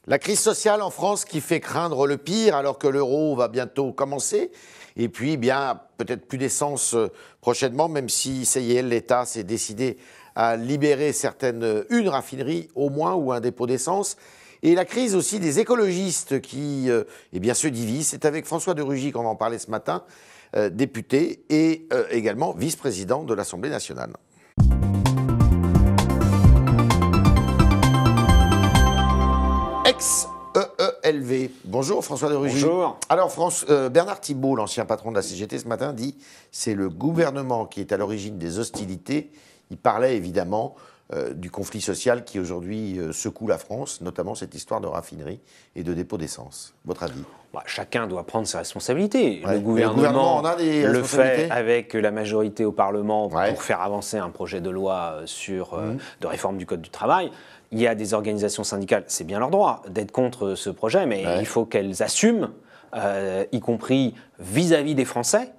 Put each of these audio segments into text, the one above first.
La crise sociale en France qui fait craindre le pire alors que l'euro va bientôt commencer. Et puis, bien, peut-être plus d'essence prochainement, même si, ça y est, l'État s'est décidé à libérer une raffinerie au moins ou un dépôt d'essence. Et la crise aussi des écologistes qui, se divisent. C'est avec François de Rugy qu'on va en parler ce matin, député et également vice-président de l'Assemblée nationale. Ex-EELV. Bonjour François de Rugy. Bonjour. Alors Bernard Thibault, l'ancien patron de la CGT ce matin, dit c'est le gouvernement qui est à l'origine des hostilités. Il parlait évidemment du conflit social qui aujourd'hui secoue la France, notamment cette histoire de raffinerie et de dépôt d'essence. Votre avis ? Chacun doit prendre ses responsabilités. Ouais. Le gouvernement en a des le fait avec la majorité au Parlement pour faire avancer un projet de loi de réforme du Code du travail. Il y a des organisations syndicales, c'est bien leur droit d'être contre ce projet, mais il faut qu'elles assument, y compris vis-à-vis des Français,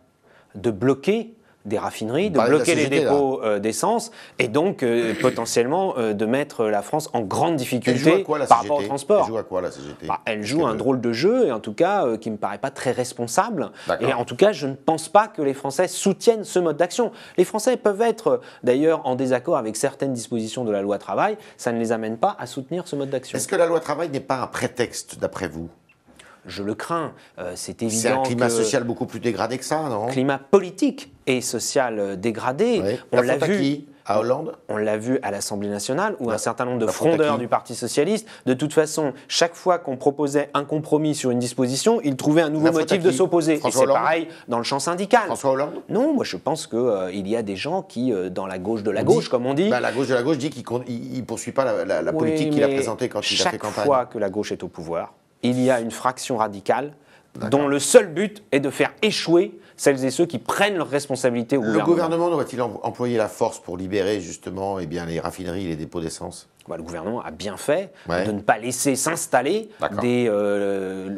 de bloquer des raffineries, de bloquer les dépôts d'essence et donc potentiellement de mettre la France en grande difficulté par rapport au transport. Elle joue à quoi la CGT ? Elle joue un drôle de jeu et en tout cas qui ne me paraît pas très responsable. Et en tout cas, je ne pense pas que les Français soutiennent ce mode d'action. Les Français peuvent être d'ailleurs en désaccord avec certaines dispositions de la loi travail. Ça ne les amène pas à soutenir ce mode d'action. Est-ce que la loi travail n'est pas un prétexte d'après vous ? Je le crains. C'est évident. C'est un climat social beaucoup plus dégradé que ça, non ? Climat politique et social dégradé. Oui. On l'a vu. À qui ? À Hollande ? On l'a vu à l'Assemblée nationale où un certain nombre de frondeurs du Parti socialiste, de toute façon, chaque fois qu'on proposait un compromis sur une disposition, ils trouvaient un nouveau motif de s'opposer. Et c'est pareil dans le champ syndical. François Hollande ? Non, moi je pense qu'il y a des gens qui, dans la gauche de la gauche, comme on dit... la gauche de la gauche dit qu'il ne poursuit pas la politique qu'il a présentée quand il a fait campagne. Chaque fois que la gauche est au pouvoir, il y a une fraction radicale dont le seul but est de faire échouer celles et ceux qui prennent leurs responsabilités au gouvernement. Le gouvernement doit-il employer la force pour libérer justement les raffineries et les dépôts d'essence ? Le gouvernement a bien fait de ne pas laisser s'installer des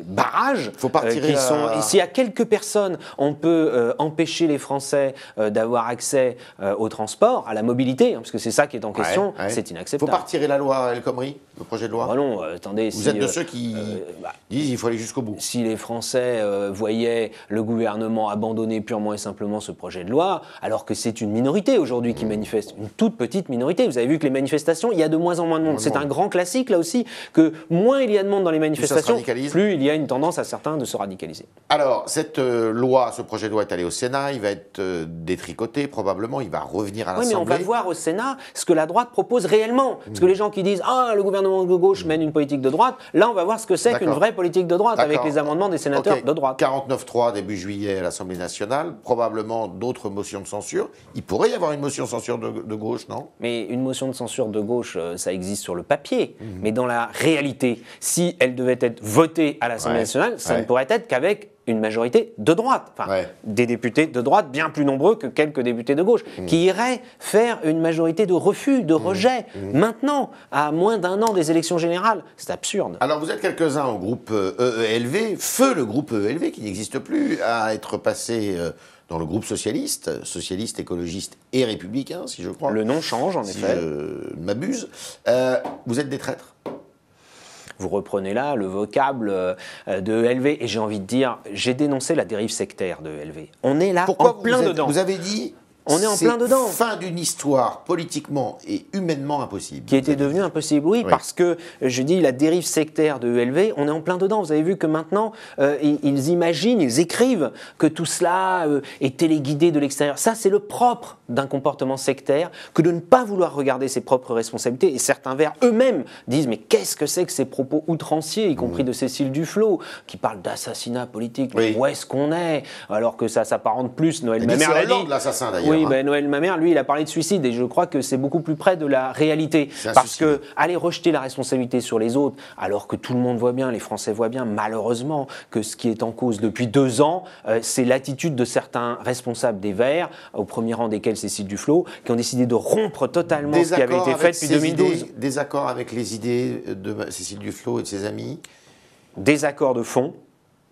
barrages qui sont... Et s'il y a quelques personnes, on peut empêcher les Français d'avoir accès au transport, à la mobilité, parce que c'est ça qui est en question, c'est inacceptable. Il ne faut pas retirer la loi El Khomri, le projet de loi ? Non, attendez... Vous êtes de ceux qui disent qu'il faut aller jusqu'au bout. Si les Français voyaient le gouvernement abandonner purement et simplement ce projet de loi, alors que c'est une minorité aujourd'hui qui manifeste, une toute petite minorité. Vous avez vu que les manifestations, il y a de moins en moins de monde. C'est un grand classique là aussi, que moins il y a de monde dans les manifestations, plus il y a une tendance à certains de se radicaliser. Alors, cette loi, ce projet de loi est allé au Sénat, il va être détricoté probablement, il va revenir à l'Assemblée. Oui, mais on va voir au Sénat ce que la droite propose réellement. Parce que les gens qui disent « Ah, le gouvernement de gauche mène une politique de droite », là on va voir ce que c'est qu'une vraie politique de droite, avec les amendements des sénateurs de droite. 49.3 début juillet à l'Assemblée nationale, probablement d'autres motions de censure. Il pourrait y avoir une motion de censure de gauche, non ? Mais une motion de censure de gauche, ça existe sur le papier. Mais dans la réalité, si elle devait être votée à l'Assemblée nationale, ça ne pourrait être qu'avec une majorité de droite. Enfin, des députés de droite bien plus nombreux que quelques députés de gauche, qui iraient faire une majorité de refus, de rejet, maintenant, à moins d'un an des élections générales. C'est absurde. Alors, vous êtes quelques-uns au groupe EELV, feu le groupe EELV, qui n'existe plus, à être passé... dans le groupe socialiste, écologiste et républicain, si je crois. Le nom change, en effet. Si je ne m'abuse. Vous êtes des traîtres ? Vous reprenez là le vocable de EELV, et j'ai envie de dire, j'ai dénoncé la dérive sectaire de EELV. On est là en plein dedans. Vous avez dit... On est en plein dedans. Fin d'une histoire politiquement et humainement impossible. Qui était devenue impossible, oui, parce que, je dis, la dérive sectaire de EELV, on est en plein dedans. Vous avez vu que maintenant, ils imaginent, ils écrivent que tout cela est téléguidé de l'extérieur. Ça, c'est le propre d'un comportement sectaire, que de ne pas vouloir regarder ses propres responsabilités. Et certains Verts eux-mêmes disent, mais qu'est-ce que c'est que ces propos outranciers, y compris de Cécile Duflot, qui parle d'assassinat politique. Où est-ce qu'on est ? Alors que ça s'apparente plus, Noël Mamère l'a dit. C'est Hollande l'assassin, d'ailleurs. Oui, Noël Mamère, lui, il a parlé de suicide et je crois que c'est beaucoup plus près de la réalité. Parce que aller rejeter la responsabilité sur les autres, alors que tout le monde voit bien, les Français voient bien, malheureusement, que ce qui est en cause depuis 2 ans, c'est l'attitude de certains responsables des Verts, au premier rang desquels Cécile Duflot, qui ont décidé de rompre totalement ce qui avait été fait depuis 2012. Désaccord avec les idées de Cécile Duflot et de ses amis ? Désaccord de fond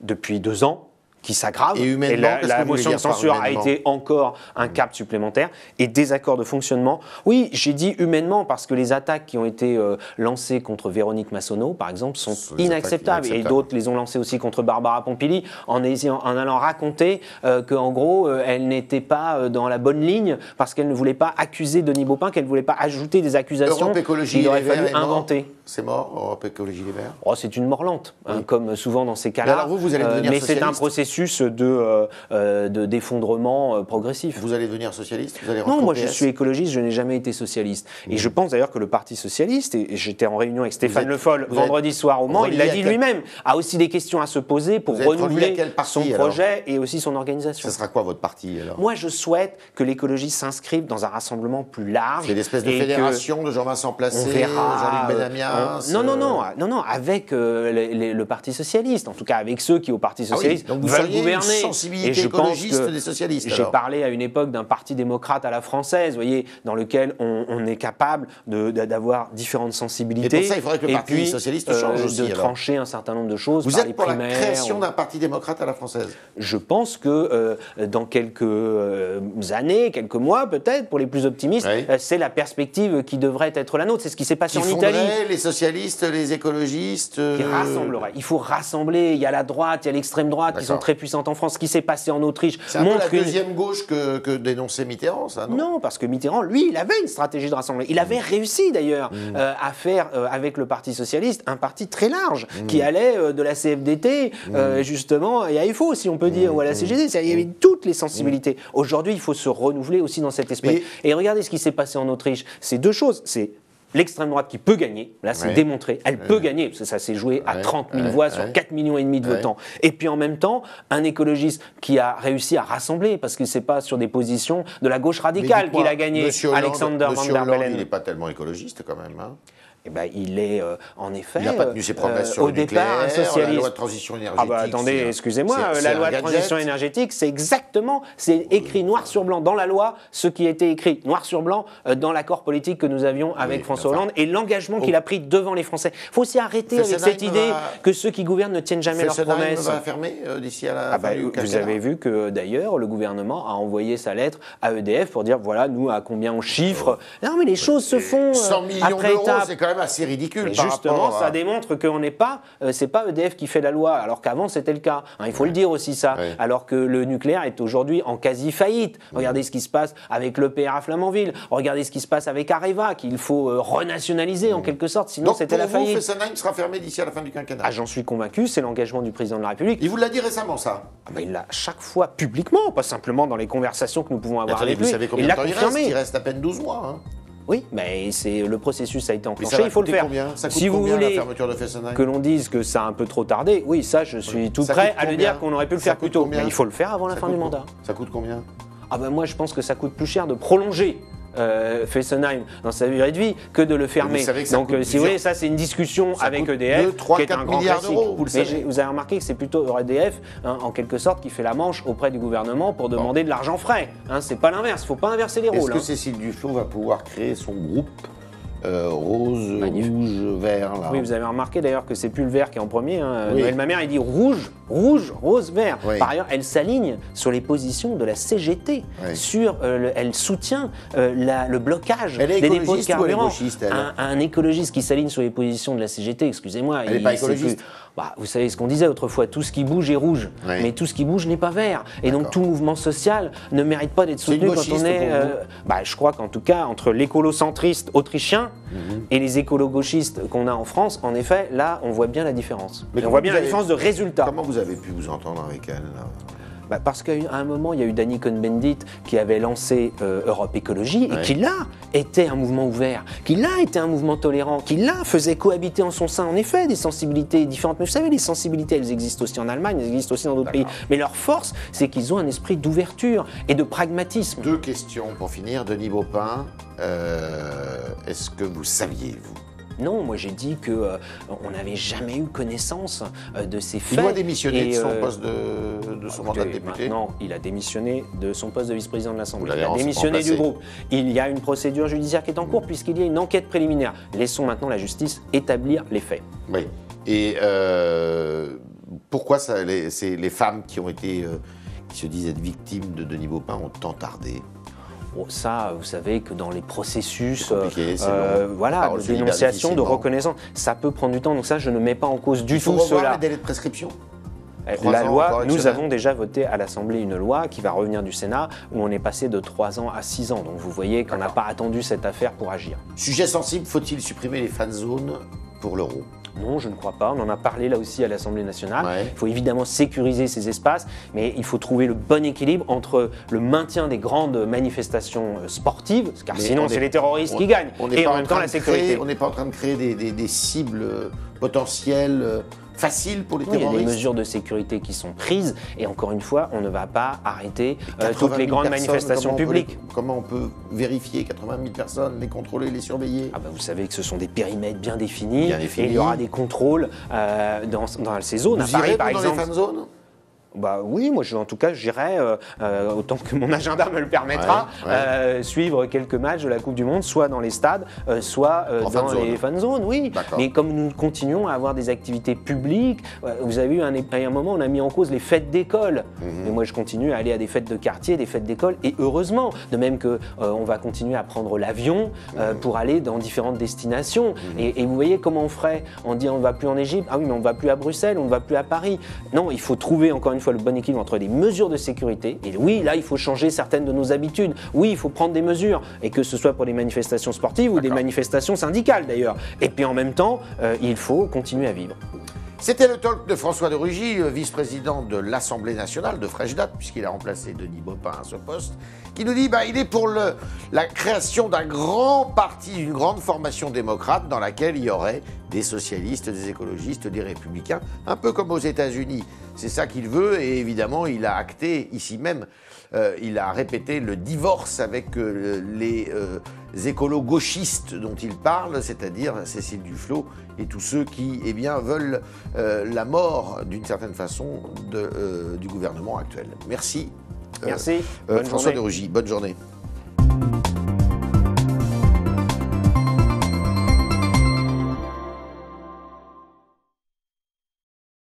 depuis 2 ans, qui s'aggrave. Et humainement, la motion de censure a été encore un cap supplémentaire. Et désaccord de fonctionnement. Oui, j'ai dit humainement parce que les attaques qui ont été lancées contre Véronique Massonneau, par exemple, sont inacceptables. Et d'autres les ont lancées aussi contre Barbara Pompili en allant raconter qu'en gros, elle n'était pas dans la bonne ligne parce qu'elle ne voulait pas accuser Denis Baupin, qu'elle ne voulait pas ajouter des accusations qu'il aurait fallu inventer. C'est mort, Europe Écologie Les Verts. Oh, c'est une mort lente, comme souvent dans ces cas-là. Alors vous allez devenir mais socialiste. C'est un processus d'effondrement progressif. Vous allez devenir socialiste, vous allez Non, moi je suis écologiste, je n'ai jamais été socialiste. Et je pense d'ailleurs que le Parti socialiste, et j'étais en réunion avec Stéphane Le Foll vendredi soir au Mans, il l'a dit lui-même, a aussi des questions à se poser pour renouveler son projet et aussi son organisation. Ce sera quoi votre parti alors? Moi je souhaite que l'écologie s'inscrive dans un rassemblement plus large. C'est une espèce de fédération de Jean-Vincent Placé, Jean-Luc Benamias. Non, avec le Parti socialiste, en tout cas avec ceux qui au Parti socialiste veulent gouverner. Une sensibilité écologiste des socialistes. J'ai parlé à une époque d'un parti démocrate à la française, vous voyez, dans lequel on est capable d'avoir différentes sensibilités. Et pour ça, il faudrait que le Parti socialiste change aussi. De trancher un certain nombre de choses. Vous êtes pour la création d'un parti démocrate à la française? Je pense que dans quelques années, quelques mois peut-être, pour les plus optimistes, c'est la perspective qui devrait être la nôtre. C'est ce qui s'est passé en Italie. Les socialistes, les écologistes. Qui rassemblerait. Il faut rassembler. Il y a la droite, il y a l'extrême droite qui sont très puissantes en France. Ce qui s'est passé en Autriche c'est un peu la deuxième gauche que dénonçait Mitterrand, ça, non? Non, parce que Mitterrand, lui, il avait une stratégie de rassemblement. Il avait réussi d'ailleurs à faire avec le Parti socialiste un parti très large qui allait de la CFDT justement et à FO, si on peut dire, ou à la CGT. Il y avait toutes les sensibilités. Aujourd'hui, il faut se renouveler aussi dans cet esprit. Et regardez ce qui s'est passé en Autriche. C'est deux choses. C'est l'extrême droite qui peut gagner, là c'est démontré, elle peut gagner, parce que ça s'est joué à 30 000 voix sur 4,5 millions de votants. Et puis en même temps, un écologiste qui a réussi à rassembler, parce que c'est pas sur des positions de la gauche radicale qu'il a gagné, Alexander Van der Bellen. Il n'est pas tellement écologiste quand même, hein. Eh ben, il est en effet. Il n'a pas tenu ses promesses sur au le départ nucléaire, un socialiste. la loi de transition énergétique. Ah bah attendez, excusez-moi, la loi de transition énergétique, c'est exactement, c'est écrit noir sur blanc dans la loi, ce qui a été écrit noir sur blanc dans l'accord politique que nous avions avec François Hollande et l'engagement qu'il a pris devant les Français. Il faut aussi arrêter avec cette idée que ceux qui gouvernent ne tiennent jamais leurs promesses. Va fermer d'ici à la fin du quinquennat. Vous avez vu que d'ailleurs le gouvernement a envoyé sa lettre à EDF pour dire voilà nous à combien on chiffre. Non mais les choses se font 100 millions d'euros, c'est quand même assez ridicule. Justement, ça démontre qu'on n'est pas, c'est pas EDF qui fait la loi, alors qu'avant c'était le cas. Hein, il faut le dire aussi ça. Alors que le nucléaire est aujourd'hui en quasi faillite. Regardez ce qui se passe avec l'EPR à Flamanville. Regardez ce qui se passe avec Areva, qu'il faut renationaliser en quelque sorte. Sinon, c'était la faillite. Donc pour vous, Fessenheim sera fermé d'ici à la fin du quinquennat. Ah, j'en suis convaincu. C'est l'engagement du président de la République. Il vous l'a dit récemment, ça? Il l'a chaque fois publiquement, pas simplement dans les conversations que nous pouvons avoir avec lui. Vous savez combien de temps il reste? Il reste à peine 12 mois. Hein. Oui, mais le processus a été enclenché, il faut le faire. Ça coûte combien la fermeture de Fessenheim? Que l'on dise que ça a un peu trop tardé, oui, ça je suis tout prêt à le dire qu'on aurait pu le faire plus tôt. Mais il faut le faire avant la fin du mandat. Ça coûte combien? Ah ben moi je pense que ça coûte plus cher de prolonger Fessenheim dans sa durée de vie que de le fermer. Donc si vous voulez, ça c'est une discussion avec EDF 3, qui est un grand classique. Mais vous avez remarqué que c'est plutôt EDF en quelque sorte qui fait la manche auprès du gouvernement pour demander de l'argent frais. C'est pas l'inverse, il ne faut pas inverser les rôles. Est-ce que Cécile Duflot va pouvoir créer son groupe rose, rouge, vert là? Oui, vous avez remarqué d'ailleurs que c'est plus le vert qui est en premier. Noël Mamère, il dit rouge, rose, vert. Par ailleurs, elle s'aligne sur les positions de la CGT. Elle soutient le blocage des dépôts de carburant. Un écologiste qui s'aligne sur les positions de la CGT, excusez-moi. Elle n'est pas écologiste. Vous savez ce qu'on disait autrefois, tout ce qui bouge est rouge, mais tout ce qui bouge n'est pas vert. Et donc tout mouvement social ne mérite pas d'être soutenu quand on est... je crois qu'en tout cas, entre l'écolo-centriste autrichien et les écolo-gauchistes qu'on a en France, en effet, là, on voit bien la différence. On voit bien la différence de résultat. Comment vous avez pu vous entendre avec elle là? Parce qu'à un moment, il y a eu Danny Cohn-Bendit qui avait lancé Europe Écologie et qui là était un mouvement ouvert, qui là était un mouvement tolérant, qui là faisait cohabiter en son sein en effet des sensibilités différentes. Mais vous savez, les sensibilités, elles existent aussi en Allemagne, elles existent aussi dans d'autres pays. Mais leur force, c'est qu'ils ont un esprit d'ouverture et de pragmatisme. Deux questions pour finir. Denis Baupin, est-ce que vous saviez, vous? Non, moi j'ai dit qu'on n'avait jamais eu connaissance de ces faits. Il doit démissionner de son poste de son mandat de député. Non, il a démissionné de son poste de vice-président de l'Assemblée. Il a démissionné du groupe. Il y a une procédure judiciaire qui est en cours puisqu'il y a une enquête préliminaire. Laissons maintenant la justice établir les faits. Oui. Et pourquoi c'est les femmes qui se disent être victimes de Denis Baupin ont tant tardé? Bon, ça, vous savez que dans les processus voilà, de dénonciation, de reconnaissance, ça peut prendre du temps. Donc ça, je ne mets pas en cause du tout cela. Revoir les délais de prescription. La loi, nous avons déjà voté à l'Assemblée une loi qui va revenir du Sénat où on est passé de 3 ans à 6 ans. Donc vous voyez qu'on n'a pas attendu cette affaire pour agir. Sujet sensible, faut-il supprimer les fan zones pour l'euro? Non, je ne crois pas. On en a parlé là aussi à l'Assemblée nationale. Ouais. Il faut évidemment sécuriser ces espaces, mais il faut trouver le bon équilibre entre le maintien des grandes manifestations sportives, car sinon c'est les terroristes qui gagnent, et en même temps la sécurité. On n'est pas en train de créer des cibles potentielles facile pour les terroristes. Il y a des mesures de sécurité qui sont prises et encore une fois, on ne va pas arrêter toutes les grandes manifestations publiques. Comment on peut vérifier 80 000 personnes, les contrôler, les surveiller? Vous savez que ce sont des périmètres bien définis. Et il y aura des contrôles dans ces zones. Vous irez par exemple, dans les fan zones? Oui, moi en tout cas j'irai autant que mon agenda me le permettra suivre quelques matchs de la Coupe du Monde, soit dans les stades, soit dans les fan zones, oui. Mais comme nous continuons à avoir des activités publiques, vous avez vu à un moment on a mis en cause les fêtes d'école. Mais moi je continue à aller à des fêtes de quartier, des fêtes d'école, et heureusement, de même que on va continuer à prendre l'avion pour aller dans différentes destinations. Et vous voyez comment on ferait? On dit on ne va plus en Égypte, ah oui mais on ne va plus à Bruxelles, on ne va plus à Paris. Non, il faut trouver encore une fois le bon équilibre entre des mesures de sécurité, et oui, là, il faut changer certaines de nos habitudes. Oui, il faut prendre des mesures, et que ce soit pour des manifestations sportives ou des manifestations syndicales d'ailleurs. Et puis en même temps, il faut continuer à vivre. C'était le talk de François de Rugy, vice-président de l'Assemblée nationale de fraîche date, puisqu'il a remplacé Denis Baupin à ce poste, qui nous dit il est pour la création d'un grand parti, d'une grande formation démocrate dans laquelle il y aurait des socialistes, des écologistes, des républicains, un peu comme aux États-Unis. C'est ça qu'il veut, et évidemment, il a acté ici même, il a répété le divorce avec les écolos gauchistes dont il parle, c'est-à-dire Cécile Duflot et tous ceux qui veulent la mort, d'une certaine façon, du gouvernement actuel. Merci. Merci. François de Rugy, bonne journée.